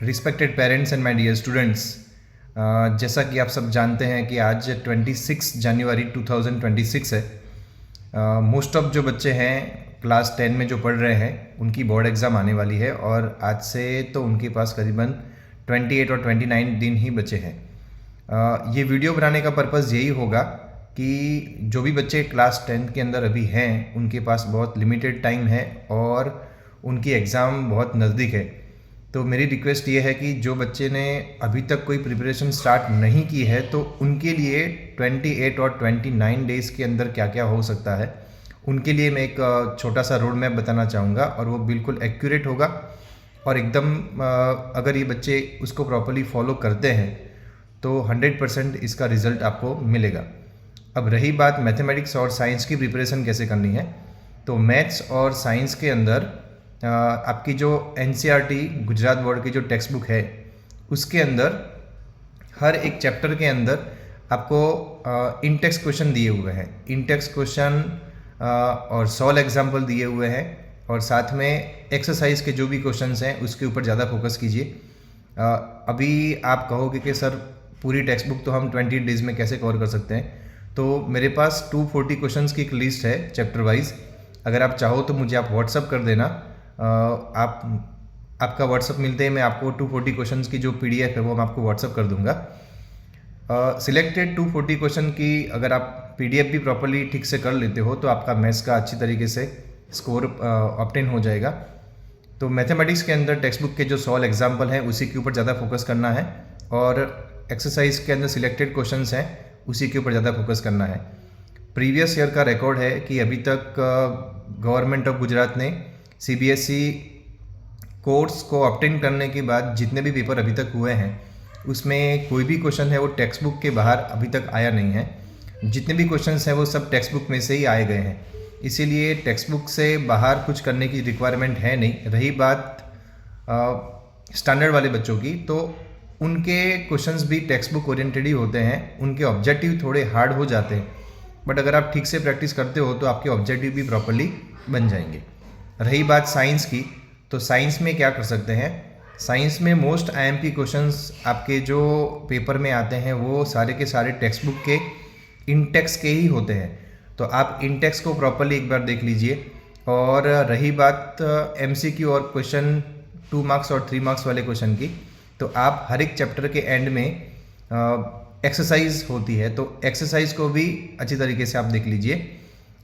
Respected parents and my dear students, जैसा कि आप सब जानते हैं कि आज 26 जनवरी 2026 है। मोस्ट ऑफ जो बच्चे हैं क्लास 10 में जो पढ़ रहे हैं उनकी बोर्ड एग्ज़ाम आने वाली है और आज से तो उनके पास करीबन 28 और 29 दिन ही बचे हैं। ये वीडियो बनाने का पर्पज़ यही होगा कि जो भी बच्चे क्लास 10 के अंदर अभी हैं उनके पास बहुत लिमिटेड टाइम है और उनकी एग्ज़ाम बहुत नज़दीक है। तो मेरी रिक्वेस्ट ये है कि जो बच्चे ने अभी तक कोई प्रिपरेशन स्टार्ट नहीं की है तो उनके लिए 28 और 29 डेज़ के अंदर क्या क्या हो सकता है उनके लिए मैं एक छोटा सा रोड मैप बताना चाहूँगा और वो बिल्कुल एक्यूरेट होगा और एकदम अगर ये बच्चे उसको प्रॉपर्ली फॉलो करते हैं तो 100% इसका रिज़ल्ट आपको मिलेगा। अब रही बात मैथमेटिक्स और साइंस की प्रिपरेशन कैसे करनी है, तो मैथ्स और साइंस के अंदर आपकी जो NCERT गुजरात बोर्ड की जो टेक्स्ट बुक है उसके अंदर हर एक चैप्टर के अंदर आपको इन टेक्स्ट क्वेश्चन दिए हुए हैं। इन टेक्स्ट क्वेश्चन और सॉल्व एग्जाम्पल दिए हुए हैं और साथ में एक्सरसाइज के जो भी क्वेश्चंस हैं उसके ऊपर ज़्यादा फोकस कीजिए। अभी आप कहोगे कि सर पूरी टेक्स्ट बुक तो हम 20 डेज़ में कैसे कवर कर सकते हैं, तो मेरे पास 240 क्वेश्चंस की एक लिस्ट है चैप्टर वाइज। अगर आप चाहो तो मुझे आप व्हाट्सअप कर देना। आपका व्हाट्सअप मिलते ही मैं आपको 240 क्वेश्चंस की जो PDF है वो मैं आपको व्हाट्सअप कर दूंगा। सिलेक्टेड 240 क्वेश्चन की अगर आप PDF भी प्रॉपर्ली ठीक से कर लेते हो तो आपका मैथ्स का अच्छी तरीके से स्कोर ऑब्टेन हो जाएगा। तो मैथमेटिक्स के अंदर टेक्स्ट बुक के जो सॉल्व एग्जाम्पल हैं उसी के ऊपर ज़्यादा फोकस करना है और एक्सरसाइज के अंदर सिलेक्टेड क्वेश्चंस हैं उसी के ऊपर ज़्यादा फोकस करना है। प्रीवियस ईयर का रिकॉर्ड है कि अभी तक गवर्नमेंट ऑफ गुजरात ने CBSE कोर्स को ऑब्टेन करने के बाद जितने भी पेपर अभी तक हुए हैं उसमें कोई भी क्वेश्चन है वो टेक्स्ट बुक के बाहर अभी तक आया नहीं है। जितने भी क्वेश्चंस हैं वो सब टेक्स्ट बुक में से ही आए गए हैं, इसीलिए टेक्स्ट बुक से बाहर कुछ करने की रिक्वायरमेंट है नहीं। रही बात स्टैंडर्ड वाले बच्चों की, तो उनके क्वेश्चंस भी टेक्स्ट बुक ओरिएंटेड ही होते हैं, उनके ऑब्जेक्टिव थोड़े हार्ड हो जाते हैं, बट अगर आप ठीक से प्रैक्टिस करते हो तो आपके ऑब्जेक्टिव भी प्रॉपर्ली बन जाएंगे। रही बात साइंस की, तो साइंस में क्या कर सकते हैं, साइंस में मोस्ट IMP क्वेश्चंस आपके जो पेपर में आते हैं वो सारे के सारे टेक्स्ट बुक के इंटेक्स के ही होते हैं, तो आप इंटेक्स को प्रॉपर्ली एक बार देख लीजिए। और रही बात MCQ और क्वेश्चन 2 मार्क्स और 3 मार्क्स वाले क्वेश्चन की, तो आप हर एक चैप्टर के एंड में एक्सरसाइज होती है, तो एक्सरसाइज को भी अच्छी तरीके से आप देख लीजिए।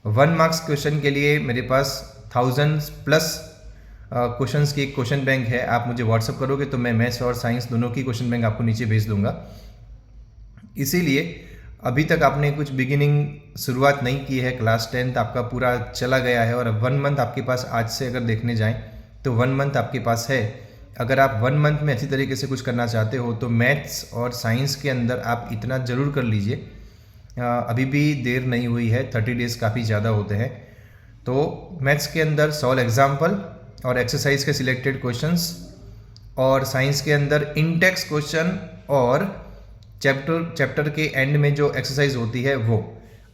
1 मार्क्स क्वेश्चन के लिए मेरे पास 1000+ क्वेश्चंस की एक क्वेश्चन बैंक है। आप मुझे व्हाट्सअप करोगे तो मैं मैथ्स और साइंस दोनों की क्वेश्चन बैंक आपको नीचे भेज दूंगा। इसीलिए अभी तक आपने कुछ बिगिनिंग शुरुआत नहीं की है, क्लास 10 आपका पूरा चला गया है और अब 1 मंथ आपके पास आज से अगर देखने जाएं तो 1 मंथ आपके पास है। अगर आप 1 मंथ में अच्छी तरीके से कुछ करना चाहते हो तो मैथ्स और साइंस के अंदर आप इतना ज़रूर कर लीजिए। अभी भी देर नहीं हुई है, 30 डेज़ काफ़ी ज़्यादा होते हैं। तो मैथ्स के अंदर सॉल्व एग्जाम्पल और एक्सरसाइज के सिलेक्टेड क्वेश्चंस और साइंस के अंदर इंटेक्स क्वेश्चन और चैप्टर के एंड में जो एक्सरसाइज होती है वो,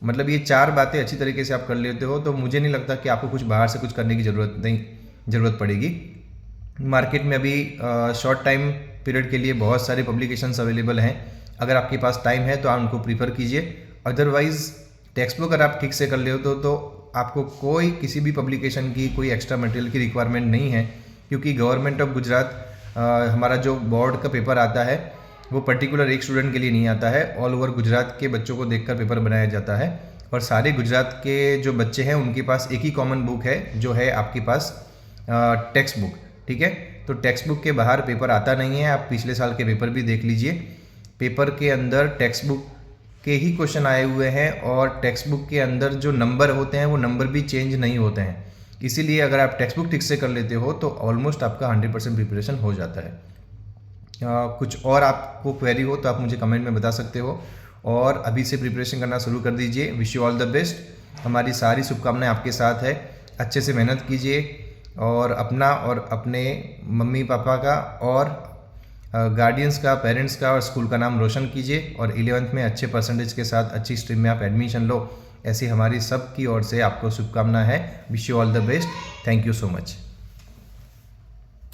मतलब ये 4 बातें अच्छी तरीके से आप कर लेते हो तो मुझे नहीं लगता कि आपको कुछ बाहर से कुछ करने की ज़रूरत पड़ेगी। मार्केट में अभी शॉर्ट टाइम पीरियड के लिए बहुत सारे पब्लिकेशंस अवेलेबल हैं, अगर आपके पास टाइम है तो आप उनको प्रीफर कीजिए। अदरवाइज़ टेक्स्ट बुक अगर आप ठीक से कर ले तो आपको कोई किसी भी पब्लिकेशन की कोई एक्स्ट्रा मटेरियल की रिक्वायरमेंट नहीं है, क्योंकि गवर्नमेंट ऑफ गुजरात हमारा जो बोर्ड का पेपर आता है वो पर्टिकुलर एक स्टूडेंट के लिए नहीं आता है, ऑल ओवर गुजरात के बच्चों को देखकर पेपर बनाया जाता है और सारे गुजरात के जो बच्चे हैं उनके पास एक ही कॉमन बुक है जो है आपके पास टेक्स्ट बुक। ठीक है, तो टेक्स्ट बुक के बाहर पेपर आता नहीं है। आप पिछले साल के पेपर भी देख लीजिए, पेपर के अंदर टेक्स्ट बुक के ही क्वेश्चन आए हुए हैं और टेक्स्ट बुक के अंदर जो नंबर होते हैं वो नंबर भी चेंज नहीं होते हैं। इसीलिए अगर आप टेक्स्ट बुक ठीक से कर लेते हो तो ऑलमोस्ट आपका 100% प्रिपरेशन हो जाता है। कुछ और आपको क्वेरी हो तो आप मुझे कमेंट में बता सकते हो और अभी से प्रिपरेशन करना शुरू कर दीजिए। Wish you all the best. हमारी सारी शुभकामनाएं आपके साथ है। अच्छे से मेहनत कीजिए और अपना और अपने मम्मी पापा का और गार्डियंस का, पेरेंट्स का और स्कूल का नाम रोशन कीजिए और 11th में अच्छे परसेंटेज के साथ अच्छी स्ट्रीम में आप एडमिशन लो, ऐसी हमारी सब की ओर से आपको शुभकामना है। Wish you all the best. Thank you so much.